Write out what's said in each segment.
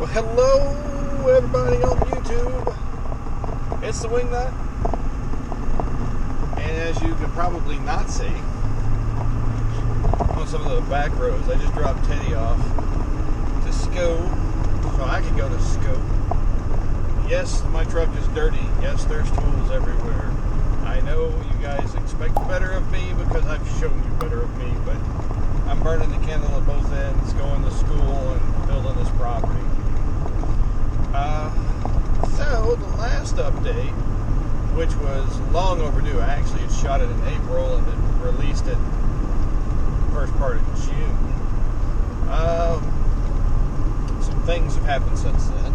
Well, hello everybody on YouTube. It's the Wingnut. And as you can probably not see on some of the back roads, I just dropped Teddy off to school so I can go to school. Yes, my truck is dirty. Yes, there's tools everywhere. I know you guys expect better of me because I've shown you better of me, but I'm burning the candle at both ends, going to school and building this property. So the last update, which was long overdue, I actually had shot it in April and then released it first part of June. Some things have happened since then.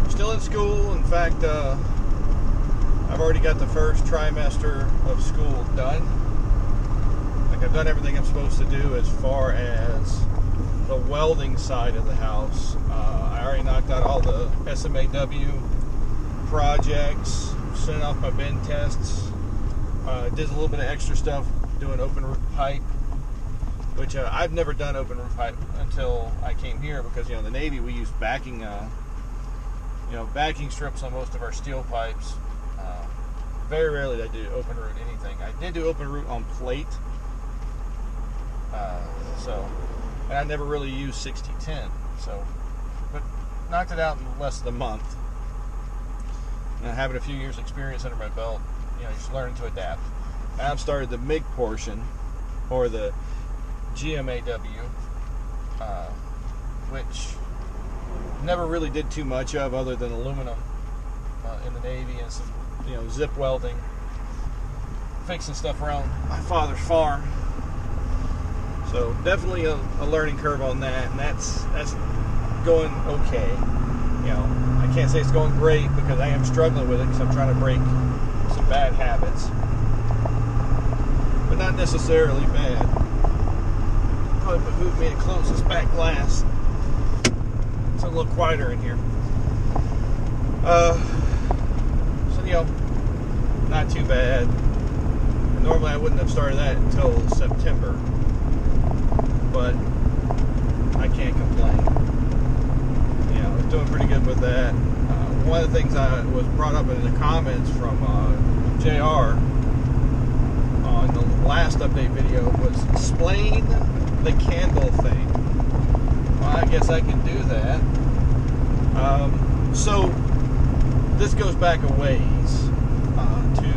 Still in school. In fact, I've already got the first trimester of school done. Like, I've done everything I'm supposed to do as far as the welding side of the house. I already knocked out all the SMAW projects, sent off my bend tests, did a little bit of extra stuff doing open root pipe, which I've never done open root pipe until I came here because, you know, in the Navy we use backing strips on most of our steel pipes. Very rarely did I do open root anything. I did do open root on plate, and I never really used 6010, but knocked it out in less than a month. And having a few years experience under my belt, you know, just learning to adapt. Now I've started the MIG portion, or the GMAW, which never really did too much of other than aluminum in the Navy and some, you know, zip welding, fixing stuff around my father's farm. So definitely a learning curve on that, and that's going okay. You know, I can't say it's going great because I am struggling with it because I'm trying to break some bad habits, but not necessarily bad. Probably behooved me to close this back glass. It's a little quieter in here. So, you know, not too bad. Normally I wouldn't have started that until September, but I can't complain. You know, doing pretty good with that. One of the things I was brought up in the comments from JR on the last update video was explain the candle thing. Well, I guess I can do that. So this goes back a ways to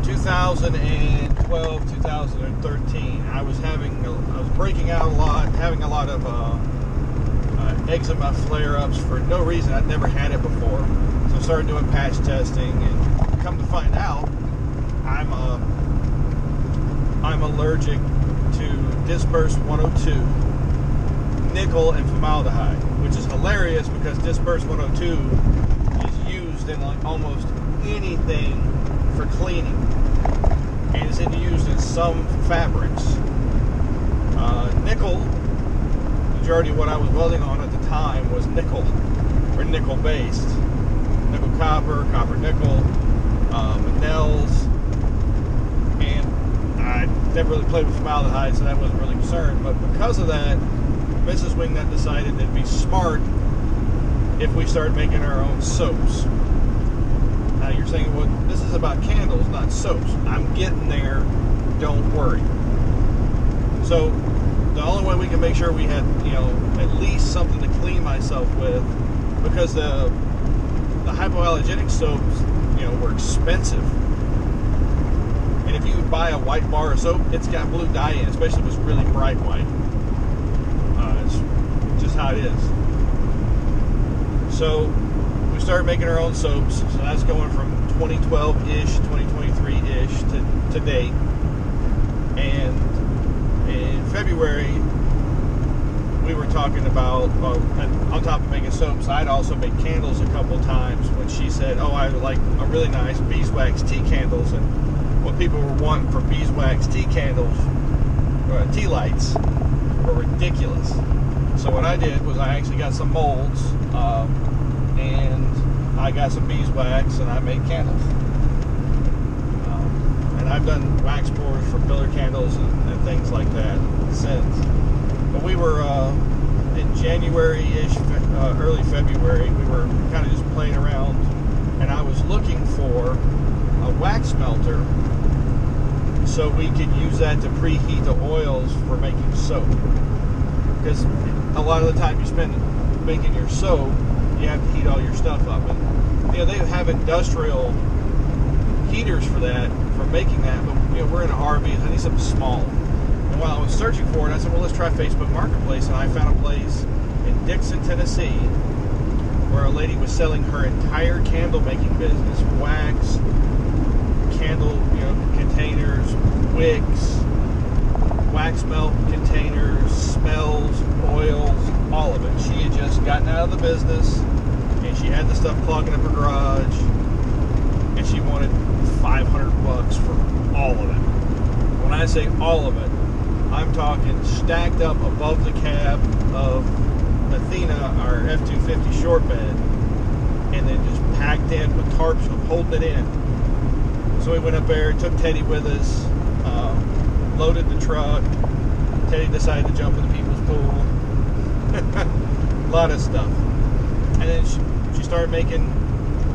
2012, 2013. I was breaking out a lot, having a lot of eczema flare-ups for no reason. I'd never had it before, so I started doing patch testing, and come to find out, I'm allergic to Disperse 102, nickel, and formaldehyde, which is hilarious because Disperse 102 is used in like almost anything for cleaning, and it's used in some fabrics. Nickel, majority of what I was welding on at the time was nickel, or nickel based, nickel copper, copper nickel, Manels, and I never really played with formaldehyde, so that wasn't really concerned. But because of that, Mrs. Wingnut decided it'd be smart if we started making our own soaps. Now you're saying, well, this is about candles, not soaps. I'm getting there, don't worry. So the only way we can make sure we had, you know, at least something to clean myself with, because the hypoallergenic soaps, you know, were expensive. And if you buy a white bar of soap, it's got blue dye in it, especially if it's really bright white. It's just how it is. So we started making our own soaps. So that's going from 2012-ish, 2023-ish to date. And in February, we were talking about, on top of making soaps, I'd also made candles a couple times when she said, oh, I would like a really nice beeswax tea candles. And what people were wanting for beeswax tea candles, tea lights, were ridiculous. So what I did was I actually got some molds, and I got some beeswax, and I made candles. And I've done wax pours for pillar candles and things like that since. But we were in January-ish, early February, we were kind of just playing around, and I was looking for a wax melter so we could use that to preheat the oils for making soap. Because a lot of the time you spend making your soap, you have to heat all your stuff up. And they have industrial heaters for that, for making that, but we're in an RV, I need something small. And while I was searching for it, I said, well, let's try Facebook Marketplace, and I found a place in Dixon, Tennessee, where a lady was selling her entire candle making business, wax, candle, containers, wicks, wax melt containers, smells, oils, all of it. She had just gotten out of the business, and she had the stuff clogging up her garage, and she wanted $500 for all of it. When I say all of it, I'm talking stacked up above the cab of Athena, our F-250 short bed, and then just packed in with tarps holding it in. So we went up there, took Teddy with us, loaded the truck. Teddy decided to jump in the people's pool. A lot of stuff. And then she started making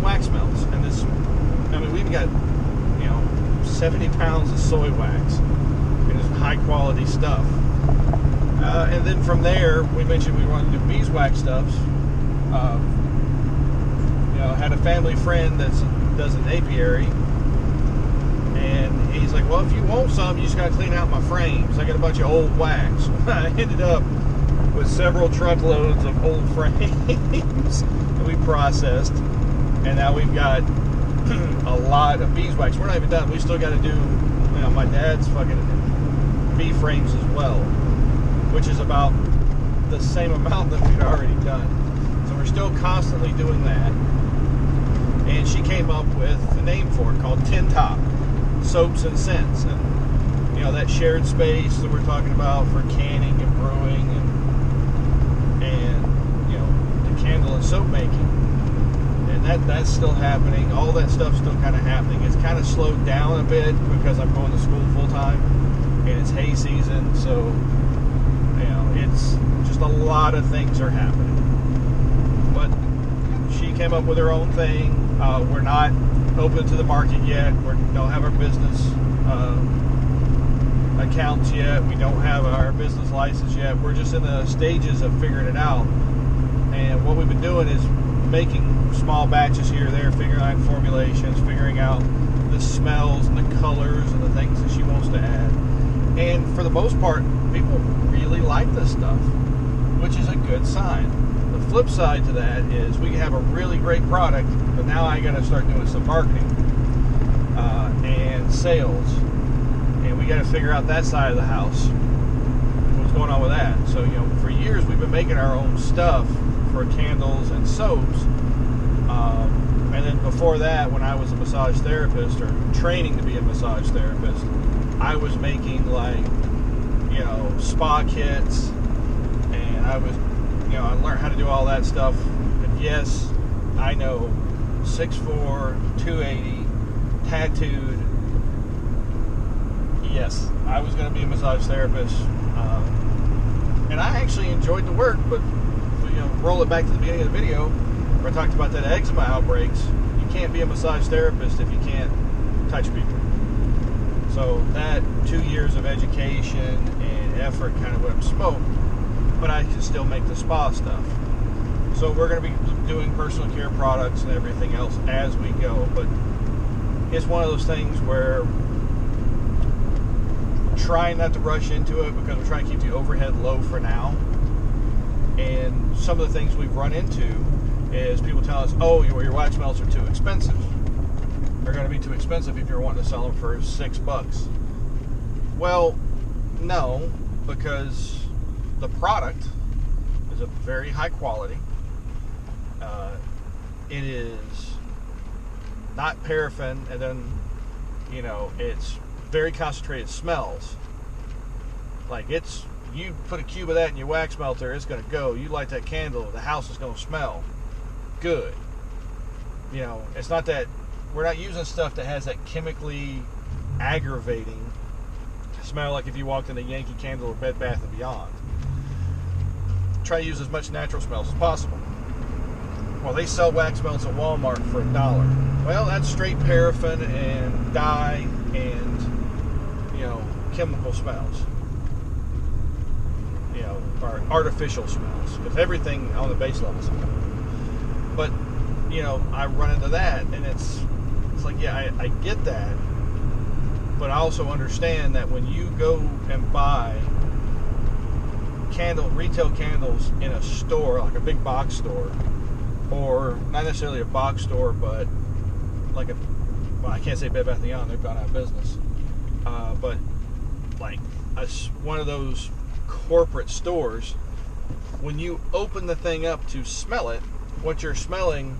wax melts. And we've got 70 pounds of soy wax, and it's high quality stuff. And then from there, we mentioned we wanted to do beeswax stuffs. Had a family friend that does an apiary, and he's like, well, if you want some, you just got to clean out my frames. I got a bunch of old wax. I ended up with several truckloads of old frames that we processed, and now we've got a lot of beeswax. We're not even done. We still got to do, my dad's fucking bee frames as well, which is about the same amount that we'd already done. So we're still constantly doing that. And she came up with a name for it called Tin Top Soaps and Scents. And that shared space that we're talking about for canning and brewing and the candle and soap making. And that's still happening. All that stuff's still kind of happening. It's kind of slowed down a bit because I'm going to school full time and it's hay season, so it's just a lot of things are happening. But she came up with her own thing. We're not open to the market yet. We don't have our business accounts yet. We don't have our business license yet. We're just in the stages of figuring it out. And what we've been doing is making small batches here or there, figuring out formulations, figuring out the smells and the colors and the things that she wants to add. And for the most part, people really like this stuff, which is a good sign. The flip side to that is we have a really great product, but now I got to start doing some marketing and sales, and we got to figure out that side of the house, what's going on with that. So for years we've been making our own stuff for candles and soaps, and then before that, when I was a massage therapist or training to be a massage therapist, I was making spa kits, and I learned how to do all that stuff. And yes, I know 6'4", 280, tattooed. Yes, I was going to be a massage therapist, and I actually enjoyed the work. But roll it back to the beginning of the video where I talked about that eczema outbreaks. You can't be a massage therapist if you can't touch people. So that 2 years of education and effort kind of went up smoke, but I can still make the spa stuff. So we're going to be doing personal care products and everything else as we go, but it's one of those things where trying not to rush into it because we're trying to keep the overhead low for now. And some of the things we've run into is people tell us, oh, your wax melts are too expensive. They're going to be too expensive if you're wanting to sell them for $6. Well, no, because the product is a very high quality. It is not paraffin, and then it's very concentrated smells. Like you put a cube of that in your wax melter, it's going to go. You light that candle, the house is going to smell good. It's not that we're not using stuff that has that chemically aggravating smell like if you walked in a Yankee Candle or Bed Bath & Beyond. try to use as much natural smells as possible. Well, they sell wax melts at Walmart for $1. Well, that's straight paraffin and dye and, you know, chemical smells. You know, or artificial smells. Because everything on the base level is chemical. But, you know, I run into that, and it's like, yeah, I get that. But I also understand that when you go and buy retail candles in a store, like a big box store, or not necessarily a box store, but like well, I can't say Bed Bath & Beyond, they've gone out of business, but like one of those corporate stores, when you open the thing up to smell it, what you're smelling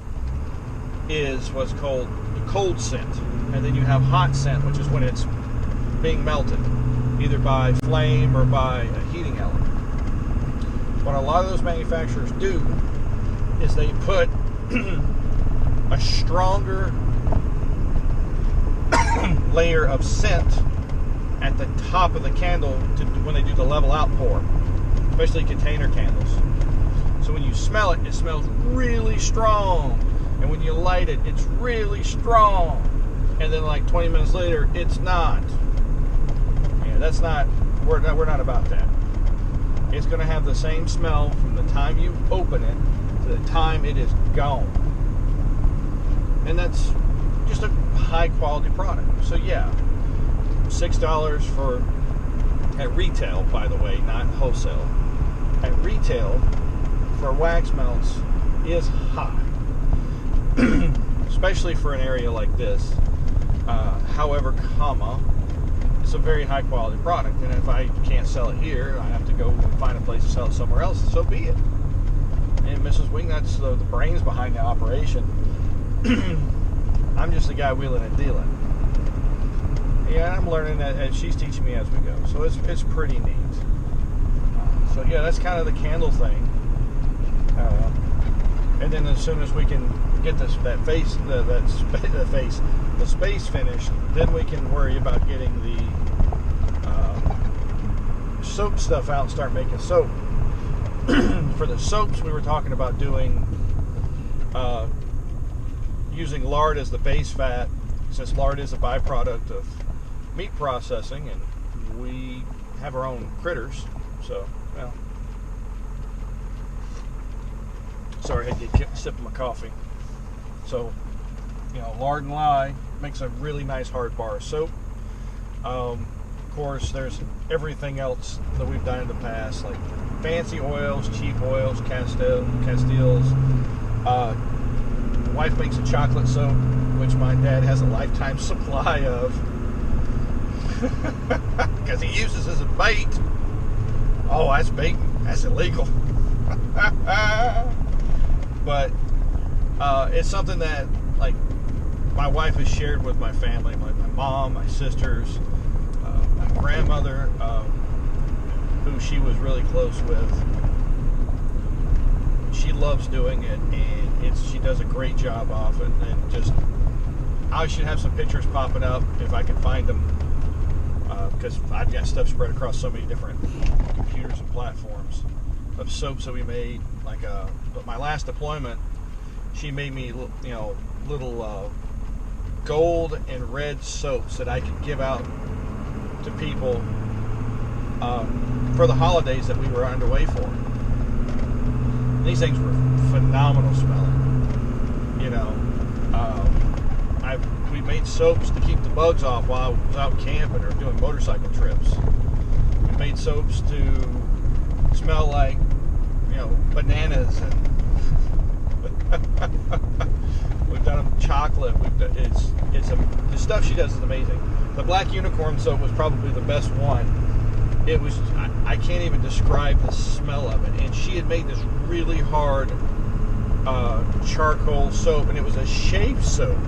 is what's called the cold scent, and then you have hot scent, which is when it's being melted, either by flame or by a heating element. What a lot of those manufacturers do is they put a stronger layer of scent at the top of the candle when they do the level out pour, especially container candles. So when you smell it, it smells really strong, and when you light it, it's really strong, and then like 20 minutes later, it's not. Yeah, that's not. We're not about that. It's going to have the same smell from the time you open it to the time it is gone. And that's just a high quality product. So yeah, $6 for, at retail, by the way, not wholesale. At retail, for wax melts, is high. Especially for an area like this. However, it's a very high quality product, and if I can't sell it here, I have to go and find a place to sell it somewhere else, so be it. And Mrs. Wingnut's the brains behind the operation. I'm just the guy wheeling and dealing. Yeah, I'm learning that, and she's teaching me as we go, so it's pretty neat. So yeah, that's kind of the candle thing. And then as soon as we can get the space finished, then we can worry about getting the soap stuff out and start making soap. For the soaps, we were talking about doing using lard as the base fat, since lard is a byproduct of meat processing, and we have our own critters. So, well, sorry, I had to get a sip of my coffee. So, you know, lard and lye makes a really nice hard bar of soap. Of course, there's everything else that we've done in the past, like fancy oils, cheap oils, Castiles. My wife makes a chocolate soap, which my dad has a lifetime supply of, because he uses as a bait. Oh, that's baiting. That's illegal. But it's something that, like, my wife has shared with my family, my mom, my sisters, my grandmother, who she was really close with. She loves doing it, and she does a great job of it. And just, I should have some pictures popping up if I can find them, because I've got stuff spread across so many different computers and platforms of soaps that we made. Like, but my last deployment, she made me, you know, little gold and red soaps that I could give out to people for the holidays that we were underway for. And these things were phenomenal smelling. You know, we made soaps to keep the bugs off while I was out camping or doing motorcycle trips. We made soaps to smell like, you know, bananas, and we've done chocolate. The stuff she does is amazing. The Black Unicorn soap was probably the best one. It was, I can't even describe the smell of it. And she had made this really hard charcoal soap, and it was a shave soap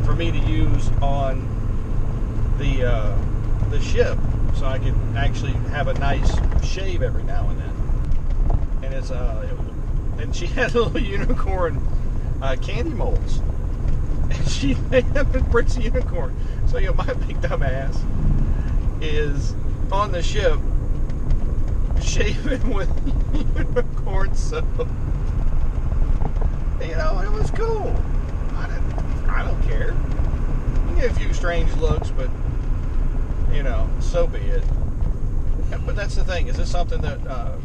for me to use on the ship, so I could actually have a nice shave every now and then. And it's and she had little unicorn candy molds, and she made them in bricks of unicorn. So, you know, my big dumb ass is on the ship shaving with corn soap. You know, it was cool. I don't care. You get a few strange looks, but you know, so be it. But that's the thing. Is this something that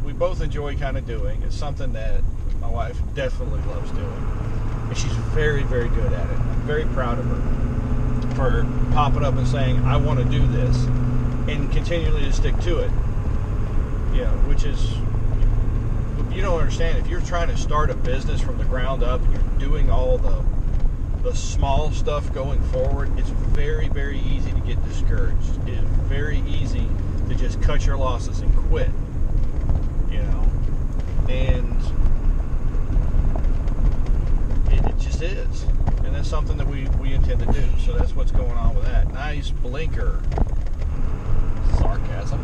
we both enjoy kind of doing? It's something that my wife definitely loves doing, and she's very, very good at it. I'm very proud of her for popping up and saying, "I want to do this," and continually to stick to it. You know, which is, you don't understand. If you're trying to start a business from the ground up, and you're doing all the small stuff going forward, it's very, very easy to get discouraged. It is very easy to just cut your losses and quit, you know, and it just is, and that's something that we intend to do. So that's what's going on with that. Nice blinker. Sarcasm.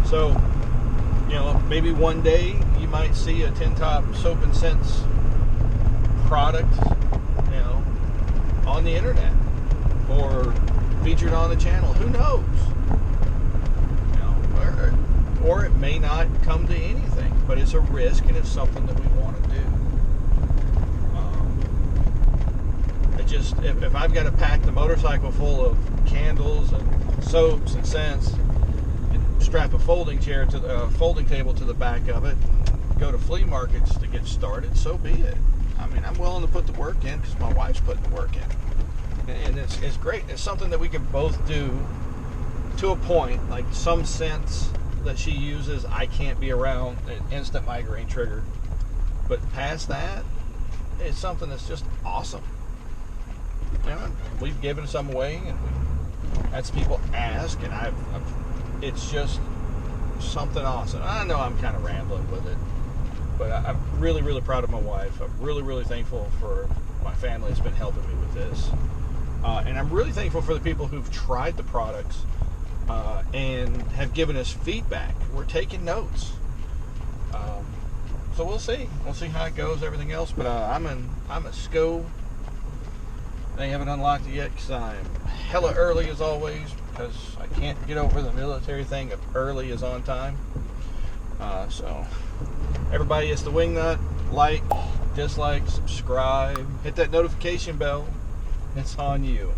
So, you know, maybe one day you might see a Tin Top Soap and Scents product, you know, on the internet or featured on the channel. Who knows? You know, or it may not come to anything, but it's a risk and it's something that we want to do. If I've got to pack the motorcycle full of candles and soaps and scents, and strap a folding table to the back of it, and go to flea markets to get started, so be it. I mean, I'm willing to put the work in because my wife's putting the work in, and it's great. It's something that we can both do to a point. Like some scents that she uses, I can't be around, an instant migraine trigger. But past that, it's something that's just awesome. You know, we've given some away, and that's people ask, and it's just something awesome. I know I'm kind of rambling with it, but I'm really, really proud of my wife. I'm really, really thankful for my family that's been helping me with this. And I'm really thankful for the people who've tried the products and have given us feedback. We're taking notes. So we'll see. We'll see how it goes, everything else. But I'm at SCO. They haven't unlocked it yet because I'm hella early as always, because I can't get over the military thing of early is on time. So everybody, it's the Wingnut. Like, dislike, subscribe, hit that notification bell. It's on you.